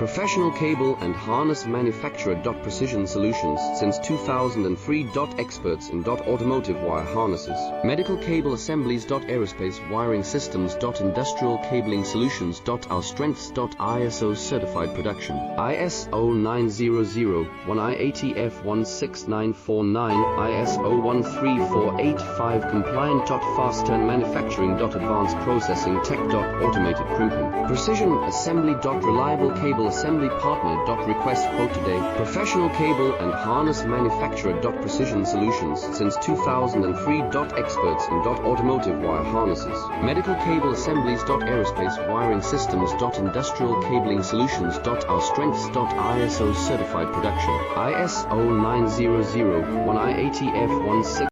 Professional cable and harness manufacturer. Precision Solutions since 2003. Experts in automotive wire harnesses, medical cable assemblies. Aerospace wiring systems. Industrial cabling solutions. Our strengths. ISO certified production, ISO 9001, IATF 16949, ISO 13485 compliant. Fast turn manufacturing. Advanced processing tech. Automated crimping, precision assembly. Reliable cable assembly partner. Request quote today. Professional cable and harness manufacturer. Precision Solutions since 2003. Experts in automotive wire harnesses, medical cable assemblies. Aerospace wiring systems. Industrial cabling solutions. Our strengths. ISO certified production, ISO 9001, IATF 16